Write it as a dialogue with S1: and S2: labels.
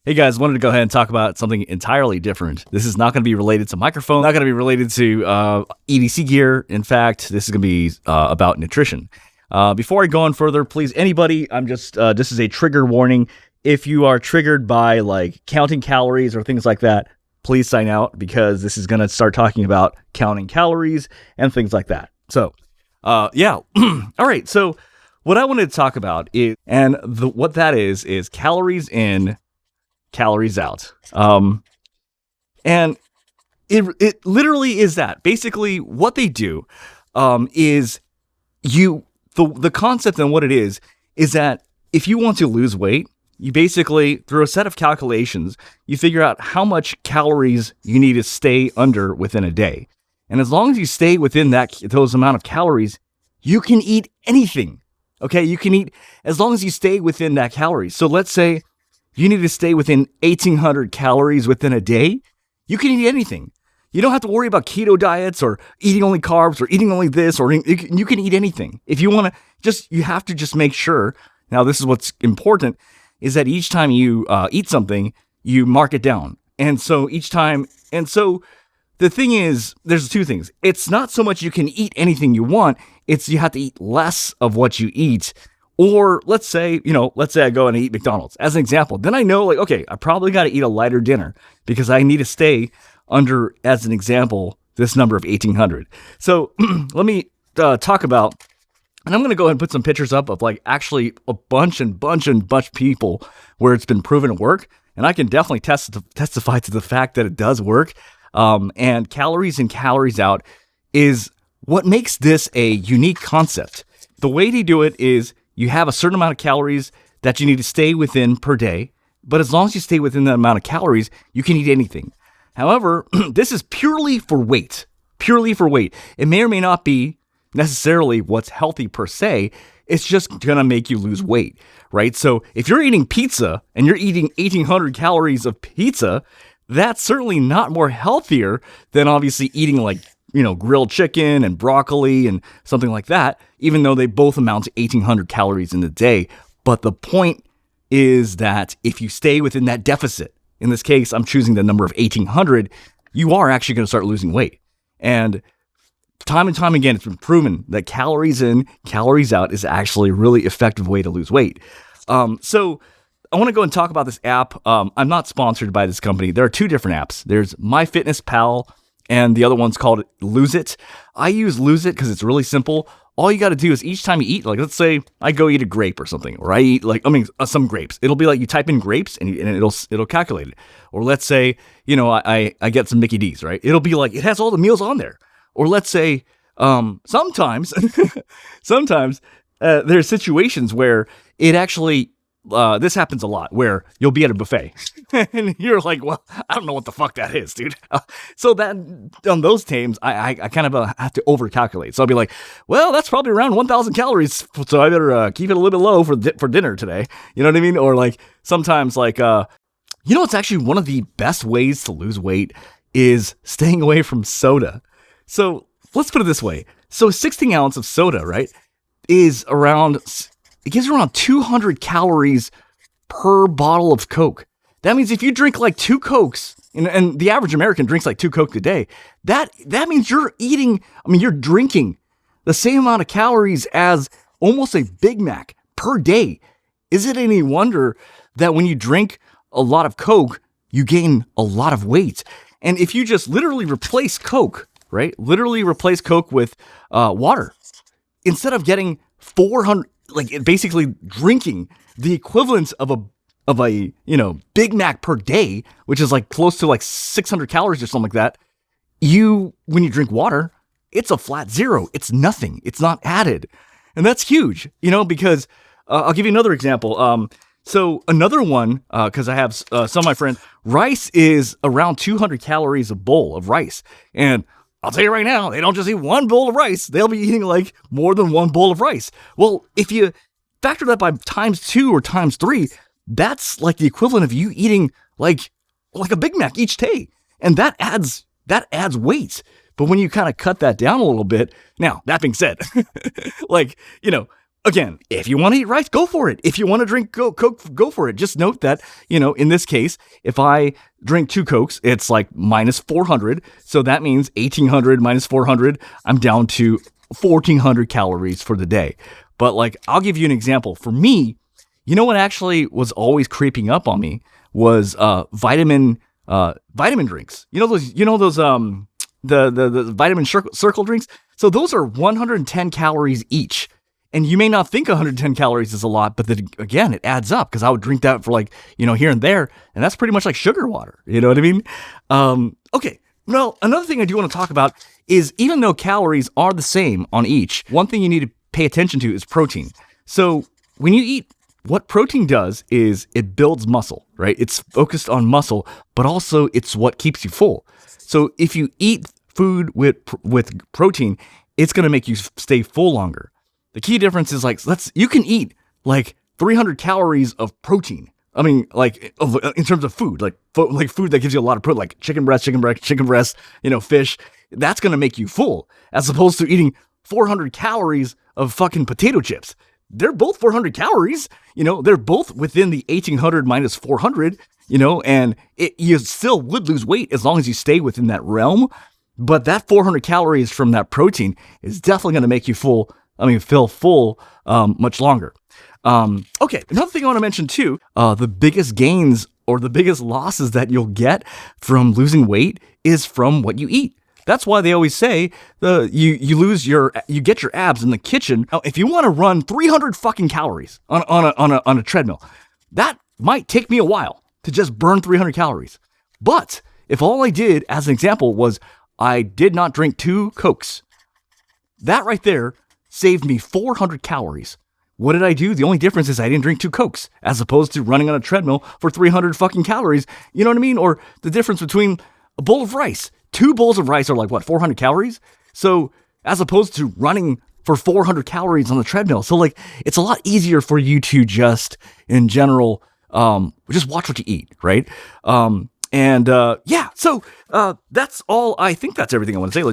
S1: Hey guys, wanted to go ahead and talk about something entirely different. This is not going to be related to microphone, not going to be related to EDC gear. In fact, this is going to be about nutrition. Before I go on further, please, anybody, this is a trigger warning. If you are triggered by like counting calories or things like that, please sign out because this is going to start talking about counting calories and things like that. So, yeah. All right. So what I wanted to talk about is, what that is calories in, calories out. And it literally is that. Basically, what they do is the concept and what it is that if you want to lose weight, you basically, through a set of calculations, you figure out how much calories you need to stay under within a day. And as long as you stay within those amount of calories, you can eat anything. Okay, you can eat as long as you stay within that calories. So let's say you need to stay within 1,800 calories within a day. You can eat anything. You don't have to worry about keto diets or eating only carbs or eating only this, or you can eat anything. If you want to, you have to just make sure. Now, this is what's important, is that each time you eat something, you mark it down. And so the thing is, there's two things. It's not so much you can eat anything you want. It's you have to eat less of what you eat. Or let's say I go and eat McDonald's as an example. Then I know, like, okay, I probably got to eat a lighter dinner because I need to stay under, as an example, this number of 1,800. So let me talk about, and I'm going to go ahead and put some pictures up of like actually a bunch of people where it's been proven to work. And I can definitely testify to the fact that it does work. And calories in, calories out is what makes this a unique concept. The way they do it is, you have a certain amount of calories that you need to stay within per day, but as long as you stay within that amount of calories, you can eat anything. However, this is purely for weight. It may or may not be necessarily what's healthy per se. It's just going to make you lose weight, right? So if you're eating pizza and you're eating 1,800 calories of pizza, that's certainly not more healthier than obviously eating like grilled chicken and broccoli and something like that, even though they both amount to 1,800 calories in a day. But the point is that if you stay within that deficit, in this case, I'm choosing the number of 1,800, you are actually going to start losing weight. And time again, it's been proven that calories in, calories out is actually a really effective way to lose weight. So I want to go and talk about this app. I'm not sponsored by this company. There are two different apps. There's MyFitness Pal, and the other one's called Loseit. I use Loseit because it's really simple. All you got to do is each time you eat, like let's say I go eat a grape or something, or I eat some grapes. It'll be like you type in grapes and it'll calculate it. Or let's say, I get some Mickey D's, right? It'll be like, it has all the meals on there. Or let's say, sometimes there's situations where it actually, this happens a lot, where you'll be at a buffet and you're like, well, I don't know what the fuck that is, dude. So that on those times, I kind of have to overcalculate. So I'll be like, well, that's probably around 1,000 calories. So I better keep it a little bit low for dinner today. You know what I mean? Or like sometimes it's actually one of the best ways to lose weight is staying away from soda. So let's put it this way. So a 16 ounce of soda, right, is it gives around 200 calories per bottle of Coke. That means if you drink like 2 Cokes, and the average American drinks like 2 Coke a day, that means you're drinking the same amount of calories as almost a Big Mac per day. Is it any wonder that when you drink a lot of Coke, you gain a lot of weight? And if you just literally replace Coke, right? Literally replace Coke with water, instead of getting 400, like basically drinking the equivalent of a Big Mac per day, which is like close to like 600 calories or something like that. When you drink water, it's a flat zero. It's nothing. It's not added. And that's huge, because I'll give you another example. So another one, because I have some of my friends, rice is around 200 calories a bowl of rice. And I'll tell you right now, they don't just eat one bowl of rice. They'll be eating like more than one bowl of rice. Well, if you factor that by times 2 or times 3, that's like the equivalent of you eating like a Big Mac each day. And that adds weight. But when you kind of cut that down a little bit, now that being said, Again, if you want to eat rice, go for it. If you want to drink Coke, go for it. Just note that, in this case, if I drink 2 Cokes, it's like minus 400. So that means 1,800 minus 400, I'm down to 1,400 calories for the day. But like, I'll give you an example. For me, what actually was always creeping up on me was vitamin drinks. The vitamin circle drinks. So those are 110 calories each. And you may not think 110 calories is a lot, but then again, it adds up because I would drink that for like, here and there. And that's pretty much like sugar water. You know what I mean? Okay. Well, another thing I do want to talk about is even though calories are the same on each, one thing you need to pay attention to is protein. So when you eat, what protein does is it builds muscle, right? It's focused on muscle, but also it's what keeps you full. So if you eat food with protein, it's going to make you stay full longer. The key difference is you can eat like 300 calories of protein. I mean, like in terms of food, like food that gives you a lot of protein, like chicken breast, fish. That's going to make you full as opposed to eating 400 calories of fucking potato chips. They're both 400 calories, they're both within the 1,800 minus 400, and you still would lose weight as long as you stay within that realm. But that 400 calories from that protein is definitely going to make you feel full much longer. Okay, another thing I want to mention too, the biggest gains or the biggest losses that you'll get from losing weight is from what you eat. That's why they always say you get your abs in the kitchen. Now, if you want to run 300 fucking calories on a treadmill, that might take me a while to just burn 300 calories. But if all I did, as an example, was I did not drink 2 Cokes, that right there saved me 400 calories. What did I do? The only difference is I didn't drink 2 Cokes as opposed to running on a treadmill for 300 fucking calories. You know what I mean? Or the difference between a bowl of rice. 2 bowls of rice are like, 400 calories? So as opposed to running for 400 calories on the treadmill. So like, it's a lot easier for you to just, in general, just watch what you eat, right? So that's all. I think that's everything I want to say.